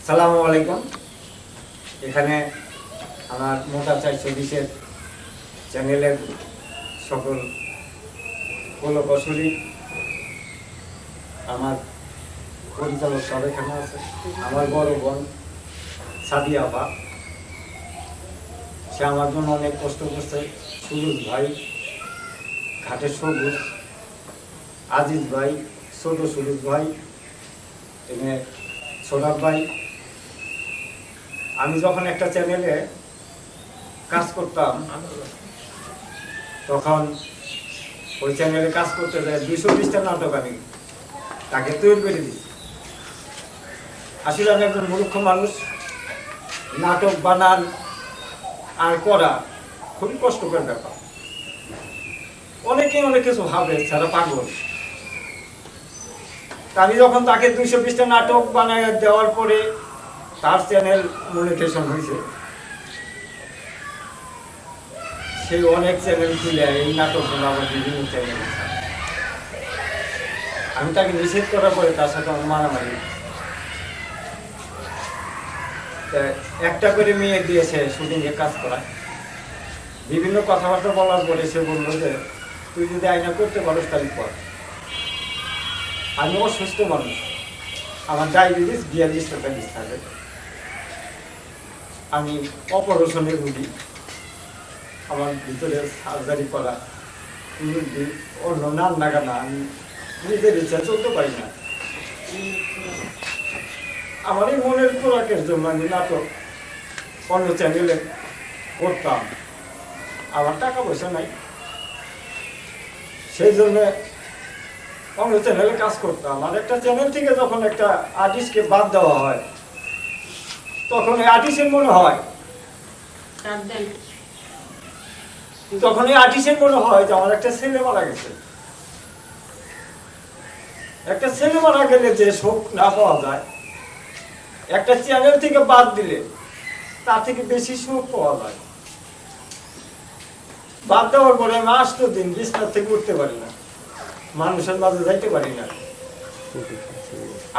সালামু আলাইকুম। এখানে আমার মোটা 420-এর চ্যানেলের সকল কৌলকৌশলী আমার পরিচালক সব এখানে আছে। আমার বড় বোন সাদিয়া আপা, সে আমার জন্য অনেক কষ্ট করছে। সুরুজ ভাই, ঘাটের সবুজ, আজিজ ভাই, ছোট সুরুজ ভাই, এখানে সোনাব ভাই। আমি যখন একটা চ্যানেলে কাজ করতাম তখন ওই চ্যানেলে কাজ করতে যায় 220টা নাটক আমি তাকে তৈরি করে দিই। আসলে আমি একজন মূর্খ মানুষ, নাটক বানান আর করা খুবই কষ্টকর ব্যাপার। অনেকে অনেক কিছু ভাবে সারা পাগল। আমি যখন তাকে 220টা নাটক বানায় দেওয়ার পরে তার চ্যানেল মনিটাইজেশন হয়েছে, সেই অনেক চ্যানেল খুলে এই নাটকগুলো আমার বিভিন্ন চ্যানেল। আমি তাকে নিষেধ করার পরে তার সাথে আমার মারামারি। একটা করে মেয়ে দিয়েছে শুটিংয়ে কাজ করা। বিভিন্ন কথাবার্তা বলার পরে সে বললো যে তুই যদি আইনা করতে পারো তাহলে কর। আমি অসুস্থ মানুষ, আমার ডায়াবেটিস 42-43 থাকে, আমি অপারেশনের রুগী, আমার ভিতরে সার্জারি করা, অন্য নাম নাগানা, আমি নিজের ইচ্ছা চলতে পারি না। আমার এই মনের খোরাকের জন্য আমি নাটক অন্য চ্যানেলে করতাম, আমার টাকা পয়সা নাই, সেই জন্য অন্য চ্যানেলে কাজ করতাম। আর একটা চ্যানেল থেকে যখন একটা আর্টিস্টকে বাদ দেওয়া হয় তখন এই আর্টিস্টের মনে হয় যে আমার একটা ছেলে মারা গেছে। একটা ছেলে মারা গেলে যে শোক না পাওয়া যায়, একটা চ্যানেল থেকে বাদ দিলে তার থেকে বেশি শোক পাওয়া যায়। বাদ দেওয়ার পরে আমি 8 দিন বিছানা থেকে উঠতে পারি না, মানুষের মাঝে যাইতে পারি না।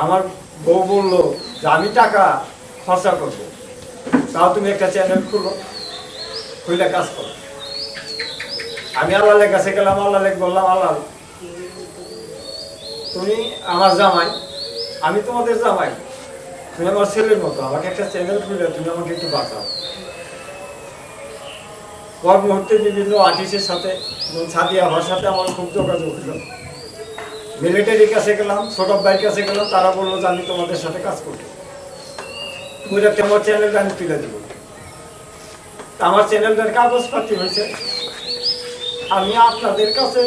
আমার বউ বললো যে আমি টাকা খরচা করবো, তাও তুমি একটা চ্যানেল খুলো, খুলে কাজ করো। আমি আল্লাহর কাছে গেলাম, আল্লাহ বললাম, আল্লাহ তুমি আমার জামাই, আমি তোমাদের জামাই, তুমি আমার ছেলের মতো, আমাকে একটা চ্যানেল খুলে তুমি আমাকে একটু বাঁচাও। পর মুহূর্তে বিভিন্ন আর্টিস্টের সাথে, সাদিয়া আপার সাথে আমার খুব যোগাযোগ হলো। মিলিটারির কাছে গেলাম, ছোটব ভাইয়ের কাছে গেলাম, তারা বললো যে আমি তোমাদের সাথে কাজ করবো, আমার চ্যানেলটা আমি তুলে দেবো। আমার চ্যানেলটার কাগজপাতি হয়েছে। আমি আপনাদের কাছে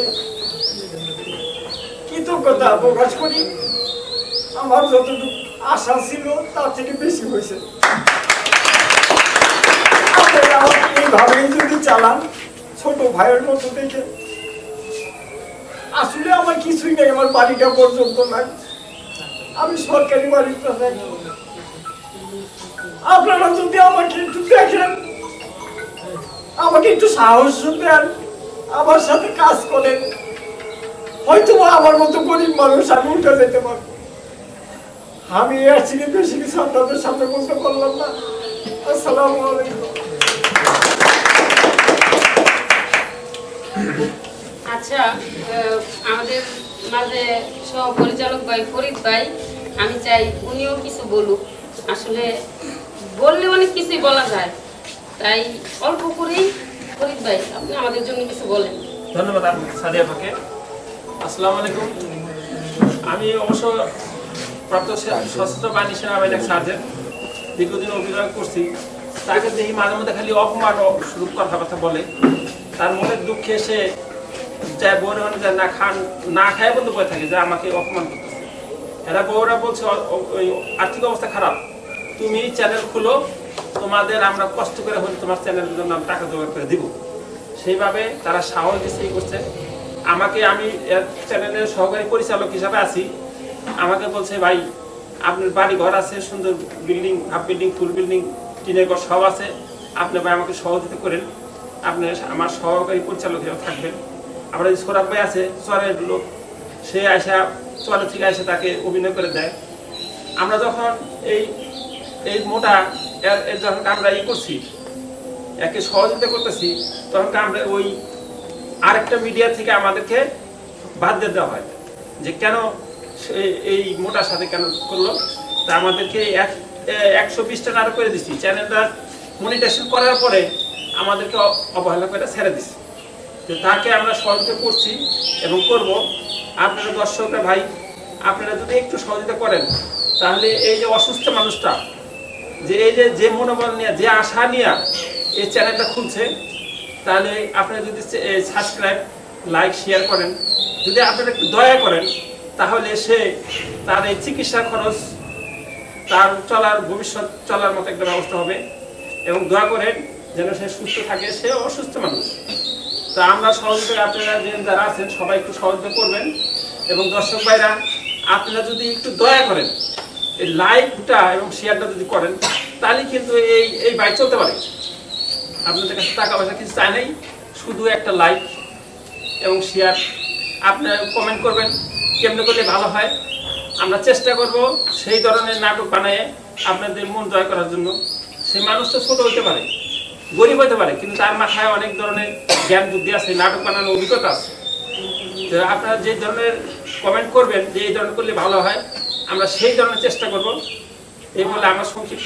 কৃতজ্ঞতা প্রকাশ করি। আমার যতটুকু আশা ছিল তার থেকে বেশি হয়েছে। আপনারা আমাকে এইভাবেই যদি চালান, ছোট ভাইয়ের মতো দেখে, আসলে আমার কিছুই নেই, আমার বাড়িটা পর্যন্ত নাই, আমি সরকারি বাড়িতে থাকি। আপনারা যদি আমাকে একটু দেখেন, আমাকে একটু সাহস দেন, আমার সাথে কাজ করেন, হয়তো আমার মতো গরিব মানুষ আমি উঠে যেতে পারবো। আমি এর থেকে বেশি কিছু আপনাদের সামনে বলতে পারলাম না। আসসালামু আলাইকুম। আচ্ছা, আমাদের মাঝে সহ পরিচালক ভাই ফরিদ ভাই, আমি চাই উনিও কিছু বলুক। আসলে বললে অনেক কিছুই বলা যায়, তাই অল্প করেই ফরিদ ভাই আপনি আমাদের জন্য কিছু বলেন। ধন্যবাদ সাদিয়া আপাকে। আসসালামু আলাইকুম। আমি অবশ্য প্রাপ্ত সশস্ত্র বাহিনী সেনাবাহিনীর সার্জেন্ট, দীর্ঘদিন অভিযোগ করছি। তাকে দেখি মাঝে মধ্যে খালি অপমান ও শুধু কথাবার্তা বলে। তার মনের দুঃখে সে যায় বউরা যায় না খান না খায় বলতে বলে থাকে যে আমাকে অপমান করতেছে। এরা বউরা বলছে ওই আর্থিক অবস্থা খারাপ, তুমি চ্যানেল খুলো, তোমাদের আমরা কষ্ট করে হলে তোমার চ্যানেলের জন্য আমি টাকা জোগাড় করে দিব। সেইভাবে তারা সাহস দিচ্ছে করছে আমাকে। আমি চ্যানেলের সহকারী পরিচালক হিসাবে আছি। আমাকে বলছে ভাই আপনার বাড়ি ঘর আছে, সুন্দর বিল্ডিং, হাফ বিল্ডিং, ফুল বিল্ডিং, টিনের ঘর সব আছে, আপনি ভাই আমাকে সহযোগিতা করেন, আপনি আমার সহকারী পরিচালক হিসাবে থাকবেন। আমরা যে সোরাব ভাই আছে চরের লোক, সে আসা চরে থেকে এসে তাকে অভিনয় করে দেয়। আমরা যখন এই এই মোটা এর যখন আমরা করছি, একে সহযোগিতা করতেছি, তখন আমরা ওই আরেকটা মিডিয়া থেকে আমাদেরকে বাদ দিয়ে দেওয়া হয় যে কেন এই মোটার সাথে কেন করলো। তা আমাদেরকে 120 টাকা আরো করে দিচ্ছি। চ্যানেলটা মনিটাইজেশন করার পরে আমাদেরকে অবহেলা করে ছেড়ে দিচ্ছি। তো তাকে আমরা সহযোগিতা করছি এবং করব। আপনারা দর্শকরা ভাই, আপনারা যদি একটু সহযোগিতা করেন, তাহলে এই যে অসুস্থ মানুষটা, যে এই যে মনোবল নিয়ে, যে আশা নিয়ে এই চ্যানেলটা খুলছে, তাহলে আপনারা যদি সাবস্ক্রাইব, লাইক, শেয়ার করেন, যদি আপনারা একটু দয়া করেন, তাহলে সে তার এই চিকিৎসা খরচ, তার চলার ভবিষ্যৎ চলার মতো একটা ব্যবস্থা হবে। এবং দয়া করেন যেন সে সুস্থ থাকে, সে অসুস্থ মানুষ। তা আমরা সহযোগিতা, আপনারা যারা আছেন সবাই একটু সহযোগিতা করবেন। এবং দর্শক ভাইরা, আপনারা যদি একটু দয়া করেন, এই লাইকটা এবং শেয়ারটা যদি করেন, তাহলে কিন্তু এই বাইক চলতে পারে। আপনাদের কাছে টাকা পয়সা কিছু চাই নাই, শুধু একটা লাইক এবং শেয়ার। আপনারা কমেন্ট করবেন কেমনে করলে ভালো হয়। আমরা চেষ্টা করব সেই ধরনের নাটক বানিয়ে আপনাদের মন জয় করার জন্য। সেই মানুষটা ছোট হইতে পারে, গরিব হইতে পারে, কিন্তু তার মাথায় অনেক ধরনের জ্ঞান বুদ্ধি আছে, নাটক বানানোর অভিজ্ঞতা আছে। তো আপনারা যে ধরনের কমেন্ট করবেন যে এই ধরনের করলে ভালো হয়, আমরা সেই ধরনের চেষ্টা করব। এই বলে আমার সংক্ষিপ্ত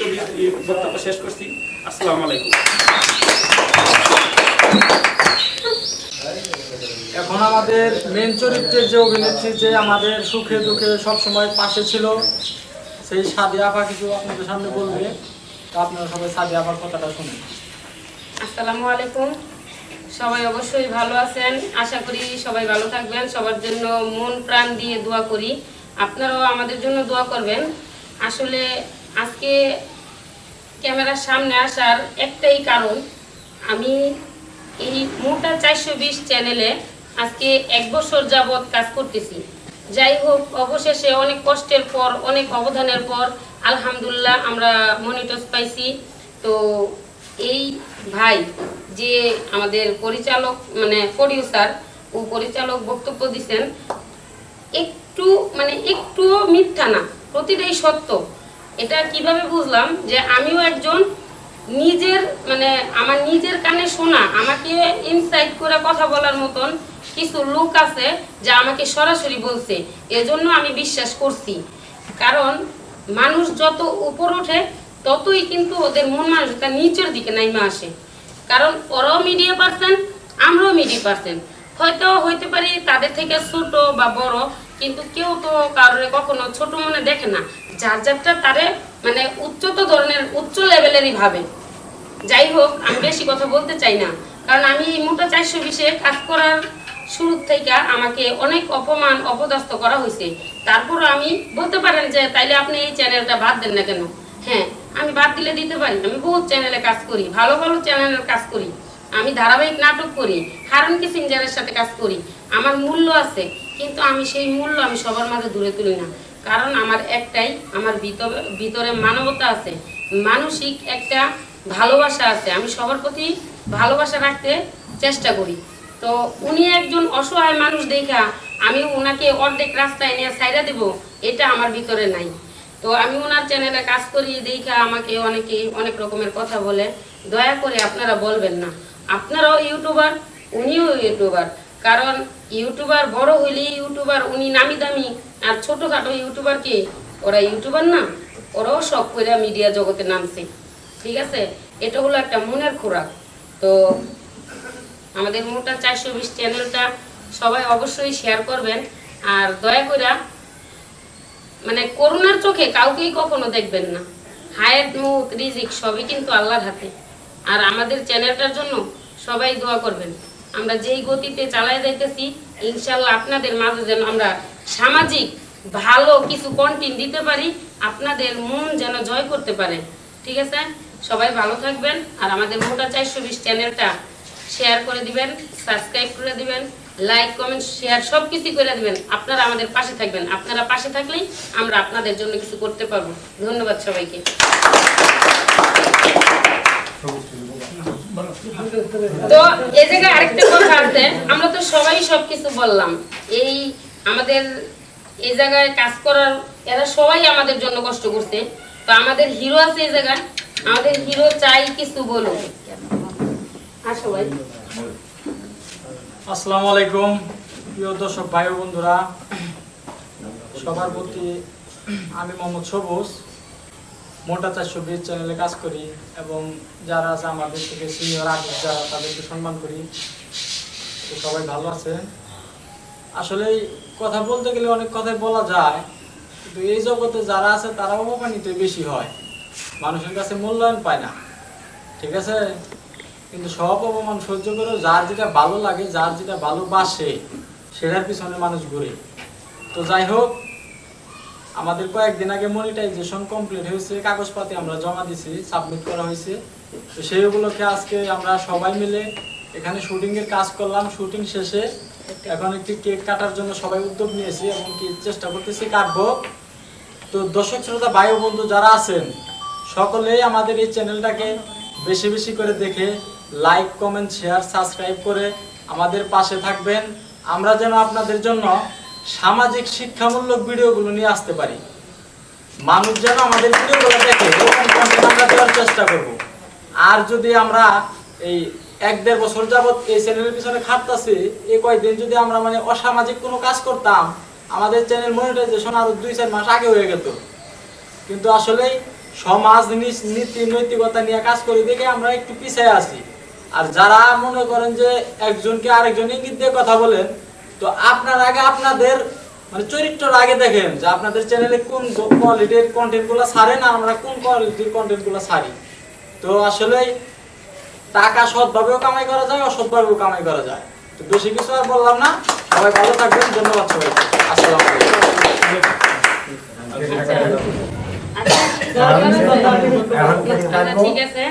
বক্তব্য শেষ করছি। আসসালামু আলাইকুম। এখন আমাদের মেন চরিত্রের যে অভিনেত্রী, যে আমাদের সুখে দুঃখে সবসময় পাশে ছিল, সেই সাদিয়া আপা কিছু আপনাদের সামনে বলবে। তো আপনারা সবাই সাদিয়া আপার কথাটা শুনুন। আসসালামু আলাইকুম। সবাই অবশ্যই ভালো আছেন, আশা করি সবাই ভালো থাকবেন। সবার জন্য মন প্রাণ দিয়ে দোয়া করি, আপনারাও আমাদের জন্য দোয়া করবেন। আসলে আজকে ক্যামেরার সামনে আসার একটাই কারণ, আমি এই মোটা 420 চ্যানেলে আজকে 1 বছর যাবৎ কাজ করতেছি। যাই হোক, অবশেষে অনেক কষ্টের পর, অনেক অবদানের পর আলহামদুলিল্লাহ আমরা মনিটর পাইছি। তো এই ভাই যে আমাদের পরিচালক, মানে প্রডিউসার ও পরিচালক বক্তব্য দিচ্ছেন, একটুও মিথ্যা না, প্রতিটাই সত্য। এটা কিভাবে বুঝলাম, যে আমিও একজন আমার নিজের কানে শোনা, আমাকে ইনসাইট করে কথা বলার মতন কিছু লোক আছে যা আমাকে সরাসরি বলছে, এজন্য আমি বিশ্বাস করছি। কারণ মানুষ যত উপর ওঠে ততই কিন্তু ওদের মন মানসিকতা নিচের দিকে নাইমা আসে। কারণ ওরাও মিডিয়া পার্সন, আমরাও মিডিয়া পার্সন, হয়তো হইতে পারি তাদের থেকে ছোট বা বড়, কিন্তু কেউ তো কারোর কখনো ছোট মনে দেখে না। যার যারটা তারে উচ্চত ধরনের, উচ্চ লেভেলেরই ভাবে। যাই হোক, আমি বেশি কথা বলতে চাই না, কারণ আমি এই মোটা 420 কাজ করার শুরু থেকে আমাকে অনেক অপমান, অপদস্থ করা হয়েছে। তারপর আমি বলতে পারেন যে তাইলে আপনি এই চ্যানেলটা বাদ দেন না কেন? হ্যাঁ, আমি বাদ দিলে দিতে পারি। আমি বহুত চ্যানেলে কাজ করি, ভালো ভালো চ্যানেলের কাজ করি, আমি ধারাবাহিক নাটক করি, হারুন কিসিঞ্জারের সাথে কাজ করি, আমার মূল্য আছে। কিন্তু আমি সেই মূল্য আমি সবার মাঝে দূরে তুলি না, কারণ আমার একটাই, আমার ভিতরে মানবতা আছে, মানসিক একটা ভালোবাসা আছে। আমি সবার প্রতি ভালোবাসা রাখতে চেষ্টা করি। তো উনি একজন অসহায় মানুষ দেখা আমি ওনাকে অর্ধেক রাস্তায় নিয়ে ছাইড়া দেব, এটা আমার ভিতরে নাই। তো আমি ওনার চ্যানেলে কাজ করি দেখা আমাকে অনেকে অনেক রকমের কথা বলে। দয়া করে আপনারা বলবেন না, আপনারাও ইউটিউবার, উনিও ইউটিউবার। কারণ ইউটিউবার বড় হইলে ইউটিউবার, উনি নামি দামি, আর ছোটখাটো ইউটিউবার কি ওরা ইউটিউবার না? ওরাও শখ করে মিডিয়া জগতে নামছে, ঠিক আছে? এটা হলো একটা মনের খোরাক। তো আমাদের মোটা 420 চ্যানেলটা সবাই অবশ্যই শেয়ার করবেন। আর দয়া করে করুণার চোখে কাউকেই কখনো দেখবেন না। হায়াত, মউত, রিজিক সবই কিন্তু আল্লাহর হাতে। আর আমাদের চ্যানেলটার জন্য সবাই দোয়া করবেন। আমরা যেই গতিতে চালায় যাইতেছি, ইনশাল্লাহ আপনাদের মাঝে যেন আমরা সামাজিক ভালো কিছু কন্টেন্ট দিতে পারি, আপনাদের মন যেন জয় করতে পারে, ঠিক আছে? সবাই ভালো থাকবেন। আর আমাদের মোটা 420 চ্যানেলটা শেয়ার করে দিবেন, সাবস্ক্রাইব করে দিবেন, লাইক, কমেন্ট, শেয়ার সব কিছু করে দিবেন। আপনারা আমাদের পাশে থাকবেন, আপনারা পাশে থাকলেই আমরা আপনাদের জন্য কিছু করতে পারবো। ধন্যবাদ সবাইকে। তো এই জায়গায় আরেকটা কথা আছে, আমরা তো সবাই সবকিছু বললাম। এই আমাদের এই জায়গায় কাজ করার এরা সবাই আমাদের জন্য কষ্ট করছে। তো আমাদের হিরো আছে এই জায়গায়, আমাদের হিরো চাই কিছু বলো। আসো ভাই। আসসালামু আলাইকুম প্রিয় দর্শক ভাই ও বন্ধুরা, সবার প্রতি আমি মোহাম্মদ সবুজ, মোটা 420 চ্যানেলে কাজ করি এবং যারা আছে আমাদের থেকে সিনিয়র আর্টিস্ট যারা তাদেরকে সম্মান করি। তো সবাই ভালো আছে। আসলে কথা বলতে গেলে অনেক কথাই বলা যায়, কিন্তু এই জগতে যারা আছে তারা অপমানিত বেশি হয়, মানুষের কাছে মূল্যায়ন পায় না, ঠিক আছে? কিন্তু সব অপমান সহ্য করে যার যেটা ভালো লাগে, যার যেটা ভালোবাসে সেটার পিছনে মানুষ ঘুরে। তো যাই হোক, আমাদের কয়েকদিন আগে মনিটাইজেশন কমপ্লিট হয়েছে, কাগজপাতি আমরা জমা দিছি, সাবমিট করা হয়েছে। তো সেই উপলক্ষে আজকে আমরা সবাই মিলে এখানে শুটিং এর কাজ করলাম। শুটিং শেষে এখন একটি কেক কাটার জন্য সবাই উদ্যোগ নিয়েছি এবং কি চেষ্টা করতেছি কাটবো। তো দর্শক শ্রোতা ভাই ও বন্ধু যারা আছেন সকলেই আমাদের এই চ্যানেলটাকে বেশি বেশি করে দেখে লাইক, কমেন্ট, শেয়ার, সাবস্ক্রাইব করে আমাদের পাশে থাকবেন। আমরা যেন আপনাদের জন্য সামাজিক শিক্ষামূলক ভিডিওগুলো নিয়ে আসতে পারি, মানুষ যেন আমাদের ভিডিওগুলো দেখে, এরকম কন্টেন্ট আমরা দেওয়ার চেষ্টা করব। আর যদি আমরা এই 1-1.5 বছর যাবত এই চ্যানেলের পিছনে খাটতাছি, এই কয়েকদিন যদি আমরা মানে অসামাজিক কোনো কাজ করতাম, আমাদের চ্যানেল মনিটাইজেশন আরো 2-4 মাস আগে হয়ে যেত। কিন্তু আসলে সমাজ নীতি নৈতিকতা নিয়ে কাজ করি দেখে আমরা একটু পিছিয়ে আছি। আর যারা মনে করেন যে একজনকে আরেকজন ইঙ্গিত দিয়ে কথা বলেন, তো আপনার আগে আপনাদের মানে চরিত্রর আগে দেখেন যে আপনাদের চ্যানেলে কোন কোয়ালিটির কন্টেন্টগুলো ছাড়েন আর আমরা কোন কোয়ালিটির কন্টেন্টগুলো ছাড়ি। তো আসলে টাকা সৎভাবেও কামাই করা যায়, অসৎভাবেও কামাই করা যায়। তো বেশি কিছু আর বললাম না, সবাই ভালো থাকবেন, ধন্যবাদ সবাইকে, আসসালামু আলাইকুম। ঠিক আছে,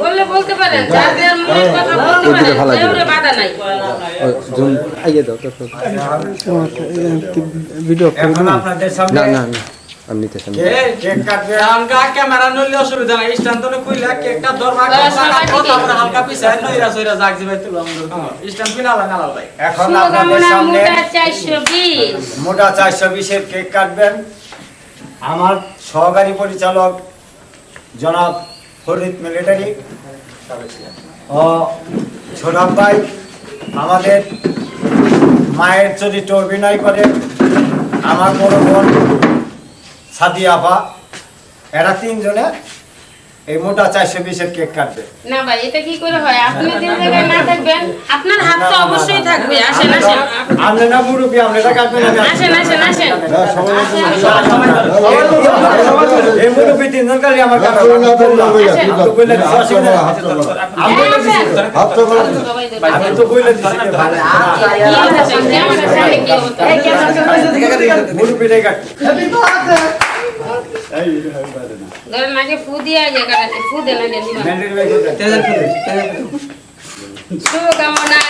বললে বলতে পারেন, যাদের মনের কথা বলতে পারেন, কেউরে বাধা নাই। এখন আপনাদের সামনে কেক কাটবে। ক্যামেরা নইলে অসুবিধা নাই, স্ট্যান্ড তো কইলা কেকটা ধরবা, আমরা হালকা পিছায় নইরা সইরা জাগ জিবাই তুলো আমরা স্ট্যান্ড কিনা আলা নালা ভাই। এখন আপনাদের সামনে মোটা 420 মোটা 420 এর কেক কাটবেন আমার সহকারী পরিচালক জনাব ফরিদ মিলিটারি ও ছোটাম ভাই, আমাদের মায়ের চরিত্রে অভিনয় করে আমার বড় বোন সাদিয়া আপা, এরা 3 জনে এই মোটা 420 এর কেক কাটবে। না ভাই, এটা কি করে হয়? আপনি যে জায়গায় না থাকবেন, আপনার হাত তো অবশ্যই থাকবে। আসেন আসেন, আমরা না মুরব্বি, আমরা কাটবেন। আসেন আসেন আসেন, এই মুরব্বি 3 জন কালি আমার কাটা আমি তো বলে দিছি মুরব্বিটাই কাট। ধরেন আগে ফু দিয়া আগে কাটাতে, ফু দেন আগে দিবা। শুভকামনা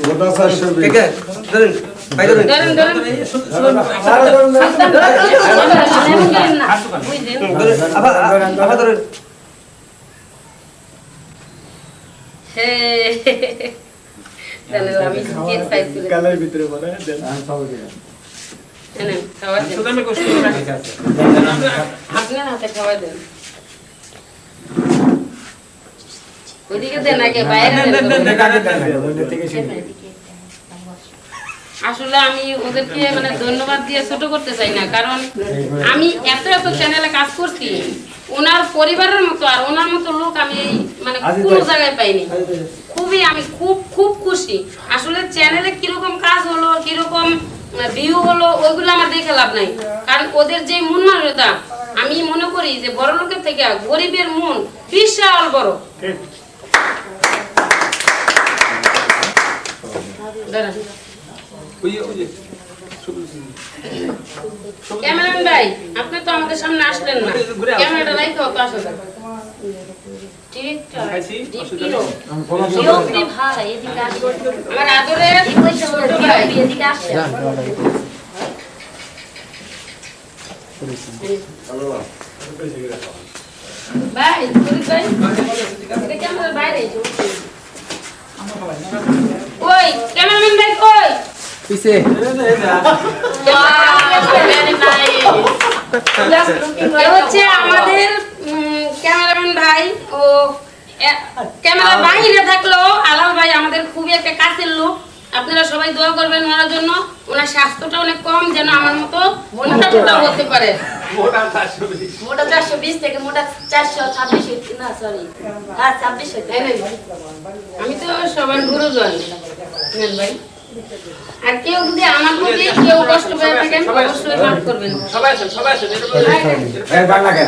মোটা 420। ধরেন ধরেন আমি কেক সাইজ করে কালের ভিতরে বলে আপনার হাতে খাওয়া দেন, ওইদিকে দেন আগে, বাইরে আসলে আমি ওদেরকে মানে ধন্যবাদ দিয়ে ছোট করতে চাই না, কারণ আমি এত এত চ্যানেলে কাজ করছি, ওনার পরিবারের মতো আর ওনার মতো লোক আমি মানে কোনো জায়গায় পাইনি। খুবই আমি খুব খুব খুশি। আসলে চ্যানেলে কিরকম কাজ হলো, কিরকম ভিউ হলো, ওইগুলো আমার দেখে লাভ নাই, কারণ ওদের যে মন মানবতা, আমি মনে করি যে বড় লোকের থেকে গরিবের মন বিশাল বড়। ক্যামেরাম্যান ভাই, আপনি তো আমাদের সামনে আসলেন না, ক্যামেরাটা রাখো তো আসলে ঠিক আছে। ভাই এদিকে আসো, আমার আদরের ছোট ভাই এদিকে আসো। ভাই ফরিদ ভাই, এটা ক্যামেরার বাইরে ওই ক্যামেরাম্যান ভাই কই পিছে এ হচ্ছে আমাদের ক্যামেরাম্যান ভাই ও ক্যামেরা বাইরে থাকলেও আলাল ভাই আমাদের খুবই একটা কাছের লোক। আপনারা সবাই দোয়া করবেন ওনার জন্য। ওনার স্বাস্থ্যটা অনেক কম, যেন আমার মতো মোটা হতে পারে। মোটা 420 থেকে মোটা 426 না সরি 26 হইতে তাই না? আমি তো সবার গুরুজন নেন ভাই। আর কেউ যদি আমার প্রতি কেউ কষ্ট পেয়ে থাকেন অবশ্যই মাফ করবেন। সবাই আছেন সবাই আছেন এই বাংলা কে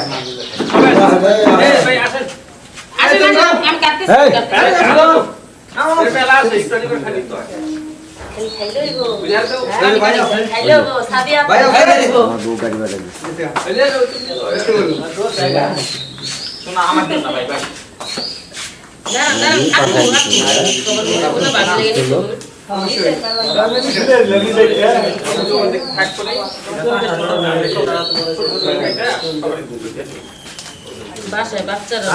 সবাই আছেন ভাই আসেন আসেন আসেন, আমি কাটতেছি মেলা আছে স্টাডি করে খালি তো খাইলো বুঝার তো খাইলো সাদিয়া শোনা আমার জন্য ভাই ভাই দাঁড়ান দাঁড়ান, আপু আপু কোনো বাদ লেগে নিতে হবে। বাসায় বাচ্চারা